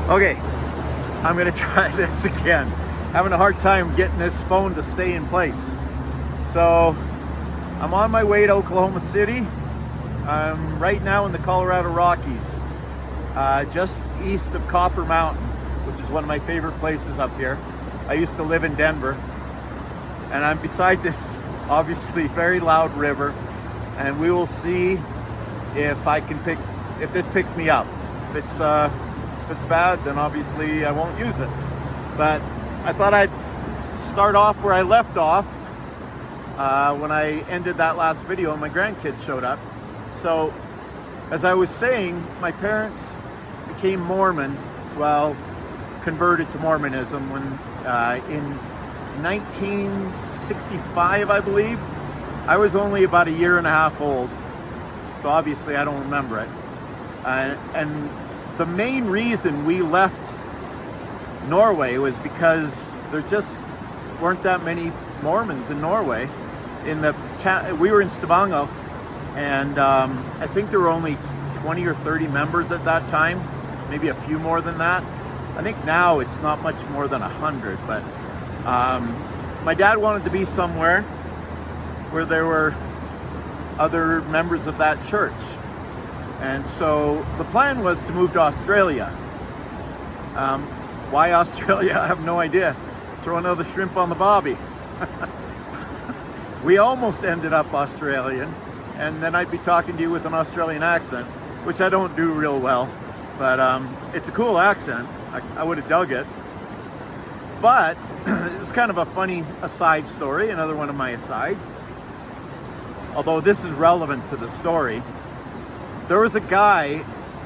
Okay, I'm gonna try this again. Having a hard time getting this phone to stay in place. So, I'm on my way to Oklahoma City. I'm right now in the Colorado Rockies, just east of Copper Mountain, which is one of my favorite places up here. I used to live in Denver, and I'm beside this obviously very loud river, and we will see if this picks me up. If it's bad, then obviously I won't use it. But I thought I'd start off where I left off when I ended that last video and my grandkids showed up. So, as I was saying, my parents became Mormon, converted to Mormonism when in 1965, I believe. I was only about a year and a half old, so obviously I don't remember it. And the main reason we left Norway was because there just weren't that many Mormons in Norway. We were in Stavanger, and I think there were only 20 or 30 members at that time, maybe a few more than that. I think now it's not much more than 100, but my dad wanted to be somewhere where there were other members of that church. And so the plan was to move to Australia. Why Australia? I have no idea. Throw another shrimp on the bobby. We almost ended up Australian, and then I'd be talking to you with an Australian accent, which I don't do real well, but it's a cool accent. I would have dug it. But it's kind of a funny aside story, another one of my asides. Although this is relevant to the story. There was a guy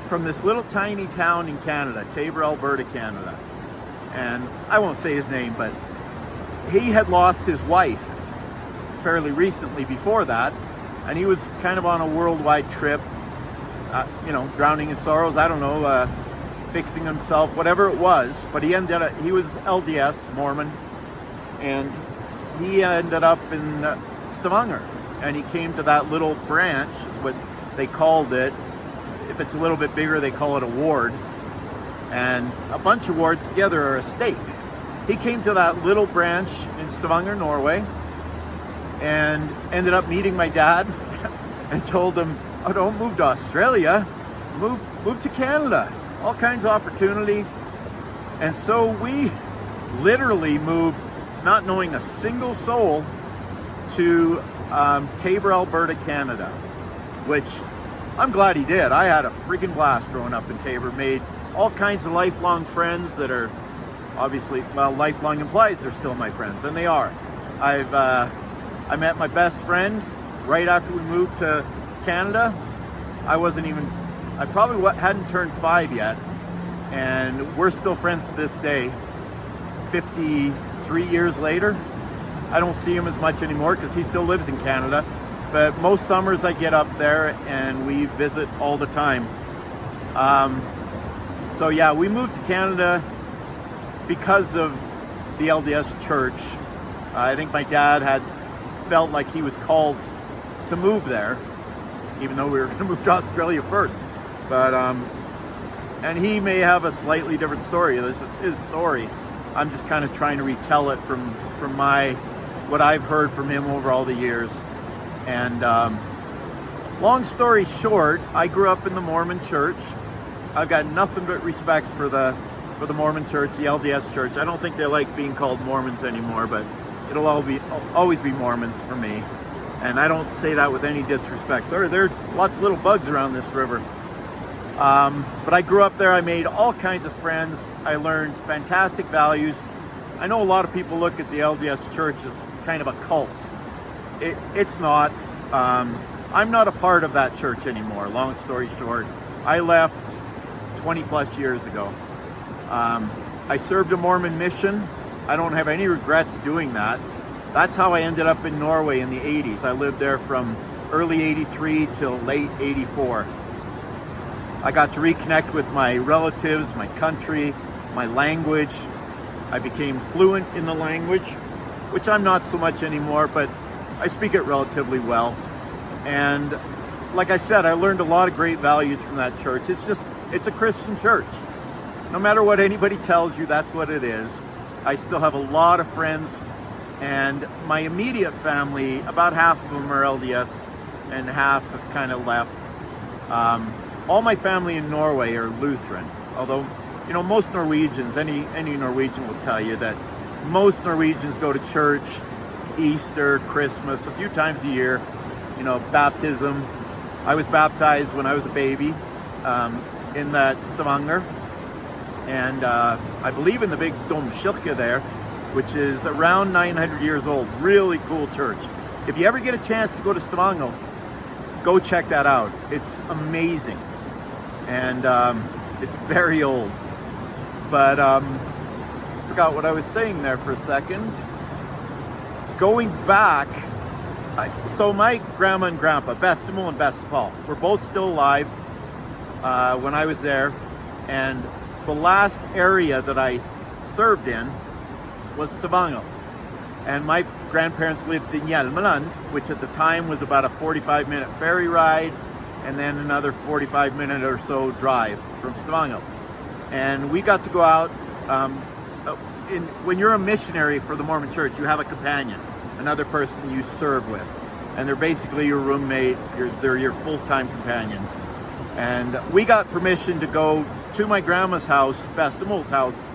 from this little tiny town in Canada, Taber, Alberta, Canada. And I won't say his name, but he had lost his wife fairly recently before that. And he was kind of on a worldwide trip, drowning in sorrows, I don't know, fixing himself, whatever it was. But he was LDS, Mormon, and he ended up in Stavanger. And he came to that little branch, is what they called it. If it's a little bit bigger, they call it a ward. And a bunch of wards together are a stake. He came to that little branch in Stavanger, Norway, and ended up meeting my dad and told him, "Oh, don't move to Australia, move to Canada. All kinds of opportunity." And so we literally moved, not knowing a single soul, to Taber, Alberta, Canada, which I'm glad he did. I had a freaking blast growing up in Taber, made all kinds of lifelong friends that are obviously, lifelong implies they're still my friends, and they are. I met my best friend right after we moved to Canada. I probably hadn't turned 5 yet, and we're still friends to this day, 53 years later. I don't see him as much anymore because he still lives in Canada. But most summers I get up there and we visit all the time. So yeah, we moved to Canada because of the LDS church. I think my dad had felt like he was called to move there, even though we were going to move to Australia first. But and he may have a slightly different story. It's his story. I'm just kind of trying to retell it from what I've heard from him over all the years. And long story short, I grew up in the Mormon church. I've got nothing but respect for the Mormon church, the LDS church. I don't think they like being called Mormons anymore, but it'll always be Mormons for me. And I don't say that with any disrespect. Sorry, there are lots of little bugs around this river. But I grew up there. I made all kinds of friends. I learned fantastic values. I know a lot of people look at the LDS church as kind of a cult. It's not. I'm not a part of that church anymore. Long story short, I left 20 plus years ago. I served a Mormon mission. I don't have any regrets doing that. That's how I ended up in Norway in the 80s. I lived there from early 83 till late 84. I got to reconnect with my relatives, my country, my language. I became fluent in the language, which I'm not so much anymore, but I speak it relatively well. And like I said, I learned a lot of great values from that church. It's a Christian church. no matter what anybody tells you, that's what it is. I still have a lot of friends, and my immediate family, about half of them are LDS and half have kind of left. All my family in Norway are Lutheran, although, you know, most Norwegians, any Norwegian will tell you that most Norwegians go to church, Easter, Christmas, a few times a year, you know, baptism. I was baptized when I was a baby in that Stavanger, and I believe in the big Domkirke there, which is around 900 years old. Really cool church. If you ever get a chance to go to Stavanger, go check that out. It's amazing, and it's very old. But forgot what I was saying there for a second. Going back, so my grandma and grandpa, Bestemor and Bestefall, were both still alive when I was there, and the last area that I served in was Stavanger. And my grandparents lived in Hjelmeland, which at the time was about a 45-minute ferry ride, and then another 45-minute or so drive from Stavanger. And we got to go out. When you're a missionary for the Mormon Church, you have a companion, another person you serve with, and they're basically your roommate. They're your full-time companion. And we got permission to go to my grandma's house, Bestemor's house,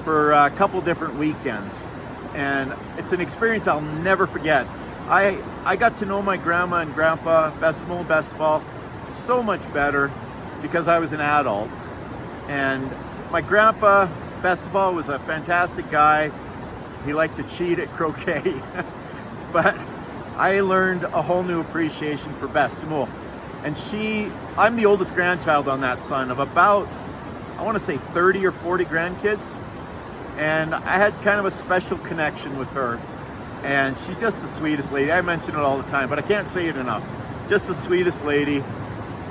for a couple different weekends. And it's an experience I'll never forget. I got to know my grandma and grandpa, Bestemor and Bestefall, so much better because I was an adult. And my grandpa, Bestefall, was a fantastic guy. He liked to cheat at croquet. But I learned a whole new appreciation for Bestemor. And I'm the oldest grandchild on that son of about, I want to say 30 or 40 grandkids. And I had kind of a special connection with her. And she's just the sweetest lady. I mention it all the time, but I can't say it enough. Just the sweetest lady.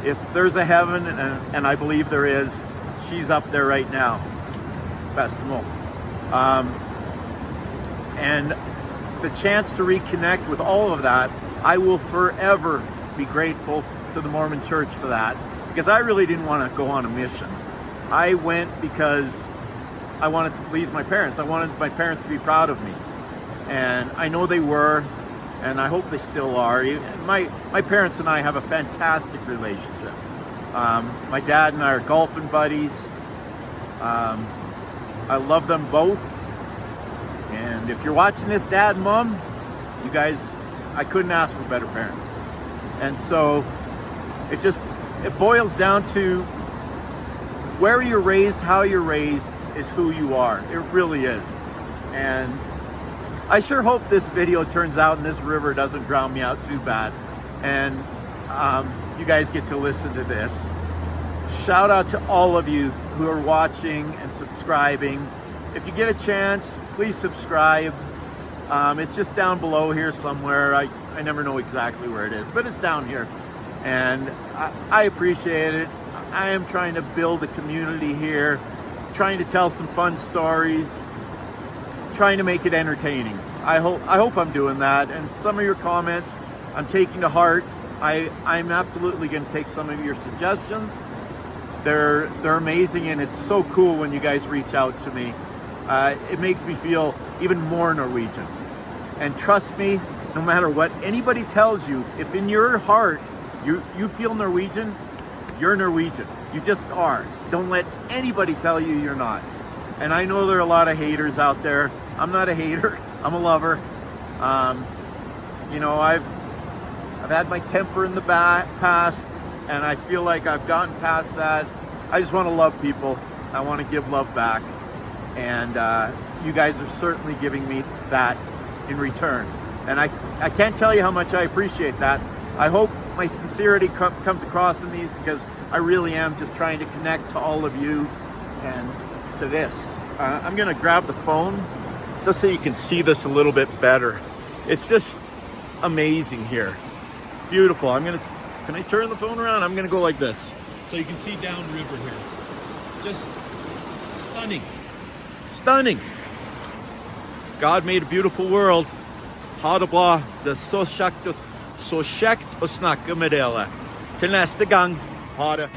If there's a heaven, and I believe there is, she's up there right now. Bestemor. And the chance to reconnect with all of that, I will forever be grateful to the Mormon Church for that, because I really didn't want to go on a mission. I went because I wanted to please my parents. I wanted my parents to be proud of me. And I know they were, and I hope they still are. My parents and I have a fantastic relationship. My dad and I are golfing buddies. I love them both. And if you're watching this, Dad and Mom, you guys, I couldn't ask for better parents. And so it boils down to where you're raised, how you're raised is who you are. It really is. And I sure hope this video turns out and this river doesn't drown me out too bad. And you guys get to listen to this. Shout out to all of you who are watching and subscribing. If you get a chance, please subscribe. It's just down below here somewhere. I never know exactly where it is, but it's down here. And I appreciate it. I am trying to build a community here, trying to tell some fun stories, trying to make it entertaining. I hope I'm doing that. And some of your comments I'm taking to heart. I'm absolutely going to take some of your suggestions. They're amazing, and it's so cool when you guys reach out to me. It makes me feel even more Norwegian. And trust me, no matter what anybody tells you, if in your heart you feel Norwegian, you're Norwegian. You just are. Don't let anybody tell you you're not. And I know there are a lot of haters out there. I'm not a hater. I'm a lover. You know, I've had my temper in the past, and I feel like I've gotten past that. I just want to love people. I want to give love back. And you guys are certainly giving me that in return. And I can't tell you how much I appreciate that. I hope my sincerity comes across in these, because I really am just trying to connect to all of you and to this. I'm going to grab the phone just so you can see this a little bit better. It's just amazing here. Beautiful. Can I turn the phone around? I'm going to go like this so you can see downriver here. Just stunning. Stunning. God made a beautiful world. Ha det bra. Det är så käckt att snacka med er. Till nästa gång. Ha det.